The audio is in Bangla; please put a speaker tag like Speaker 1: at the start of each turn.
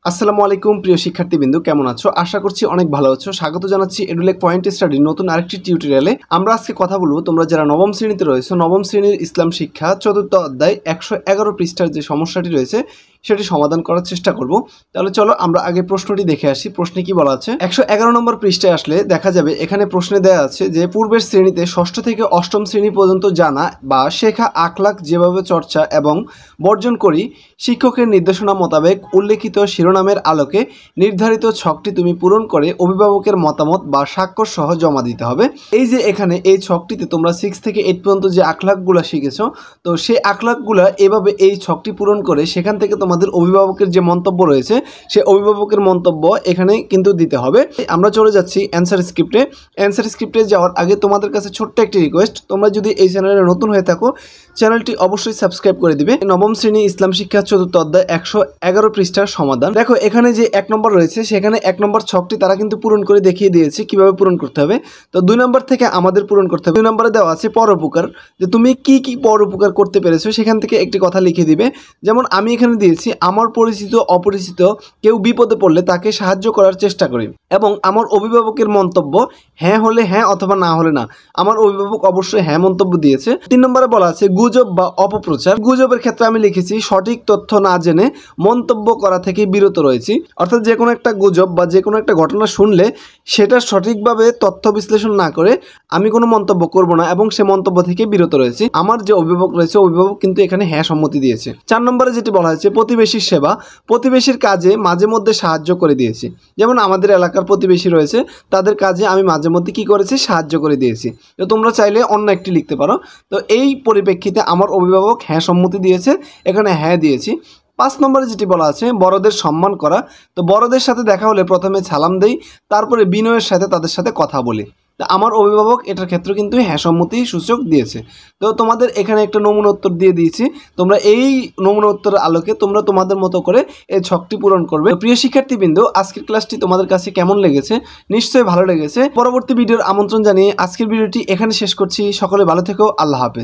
Speaker 1: আসসালামু আলাইকুম প্রিয় শিক্ষার্থীবৃন্দ, কেমন আছো? আশা করছি অনেক ভালো আছো। স্বাগত জানাচ্ছি এডুলেক পয়েন্ট স্টাডির নতুন আরেকটি টিউটোরিয়ালে। আমরা আজকে কথা বলবো তোমরা যারা নবম শ্রেণীতে রয়েছো, নবম শ্রেণীর ইসলাম শিক্ষা ৪র্থ অধ্যায় ১১১ পৃষ্ঠার যে সমস্যাটি রয়েছে সেটি সমাধান করার চেষ্টা করব। তাহলে চলো আমরা আগে প্রশ্নটি দেখে আসি। প্রশ্নে কি বলা আছে? ১১১ নম্বর পৃষ্ঠায় আসলে দেখা যাবে এখানে প্রশ্নে দেওয়া আছে যে পূর্বের শ্রেণীতে ষষ্ঠ থেকে অষ্টম শ্রেণী পর্যন্ত জানা বা শেখা আখলাক যেভাবে চর্চা এবং বর্জন করি শিক্ষকের নির্দেশনা মোতাবেক উল্লেখিত শিরোনামের আলোকে নির্ধারিত ছকটি তুমি পূরণ করে অভিভাবকের মতামত বা স্বাক্ষর সহ জমা দিতে হবে। এই যে এখানে এই ছকটিতে তোমরা 6 থেকে 8 পর্যন্ত যে আখলাকগুলো শিখেছো, তো সেই আখলাকগুলো এভাবে এই ছকটি পূরণ করে সেখান থেকে তোমাদের অভিভাবকের যে মন্তব্য রয়েছে সেই অভিভাবকের মন্তব্য এখানে কিন্তু দিতে হবে। আমরা চলে যাচ্ছি অ্যান্সার স্ক্রিপ্টে। অ্যান্সার স্ক্রিপ্টে যাওয়ার আগে তোমাদের কাছে ছোট্ট একটি রিকোয়েস্ট, তোমরা যদি এই চ্যানেলে নতুন হয়ে থাকো চ্যানেলটি অবশ্যই সাবস্ক্রাইব করে দিবে। নবম শ্রেণী ইসলাম শিক্ষা ৪র্থ অধ্যায় ১১১ পৃষ্ঠার সমাধান। দেখো এখানে যে 1 নম্বর রয়েছে সেখানে 1 নম্বর ছকটি তারা কিন্তু পূরণ করে দেখিয়ে দিয়েছে কিভাবে পূরণ করতে হবে। তো 2 নম্বর থেকে আমাদের পূরণ করতে হবে। 2 নম্বরে দেওয়া আছে পরোপকার, যে তুমি কি কি পরোপকার করতে পেরেছো সেখান থেকে একটি কথা লিখে দিবে। যেমন আমি এখানে দিয়েছি আমার পরিচিত অপরিচিত কেউ বিপদে পড়লে তাকে সাহায্য করার চেষ্টা করি এবং আমার অভিভাবকের মন্তব্য হ্যাঁ হলে হ্যাঁ অথবা না হলে না। আমার অভিভাবক অবশ্যই হ্যাঁ মন্তব্য দিয়েছে। 3 নম্বরে বলা আছে গুজব বা অপপ্রচার। গুজবের ক্ষেত্রে আমি লিখেছি সঠিক তথ্য না জেনে মন্তব্য করা থেকে বিরত রয়েছি। অর্থাৎ যে কোনো একটা গুজব বা যে কোনো একটা ঘটনা শুনলে সেটা সঠিকভাবে তথ্য বিশ্লেষণ না করে আমি কোনো মন্তব্য করব না এবং সে মন্তব্য থেকে বিরত রয়েছি। আমার যে অভিভাবক রয়েছে অভিভাবক কিন্তু এখানে হ্যাঁ সম্মতি দিয়েছে। 4 নম্বরে যেটি বলা হয়েছে প্রতিবেশীর সেবা, প্রতিবেশীর কাজে মাঝে মধ্যে সাহায্য করে দিয়েছি। যেমন আমাদের এলাকার প্রতিবেশী রয়েছে তাদের কাজে আমি মাঝে মধ্যে কি করেছি, সাহায্য করে দিয়েছি। তো তোমরা চাইলে অন্য একটি লিখতে পারো। তো এই পরিপ্রেক্ষিতে আমার অভিভাবক হ্যাঁ সম্মতি দিয়েছে, এখানে হ্যাঁ দিয়েছি। 5 নম্বরে যেটি বলা আছে বড়দের সম্মান করা। তো বড়দের সাথে দেখা হলে প্রথমে সালাম দেই, তারপরে বিনয়ের সাথে তাদের সাথে কথা বলি। তা আমার অভিভাবক এটার ক্ষেত্রে কিন্তু হ্যাঁ সম্মতি সূচক দিয়েছে। তো তোমাদের এখানে একটা নমুনা উত্তর দিয়ে দিয়েছি, তোমরা এই নমুনা উত্তরের আলোকে তোমরা তোমাদের মতো করে এই ছকটি পূরণ করবে। প্রিয় শিক্ষার্থীবৃন্দ, আজকের ক্লাসটি তোমাদের কাছে কেমন লেগেছে? নিশ্চয়ই ভালো লেগেছে। পরবর্তী ভিডিওর আমন্ত্রণ জানিয়ে আজকের ভিডিওটি এখানে শেষ করছি। সকলে ভালো থেকো, আল্লাহ হাফেজ।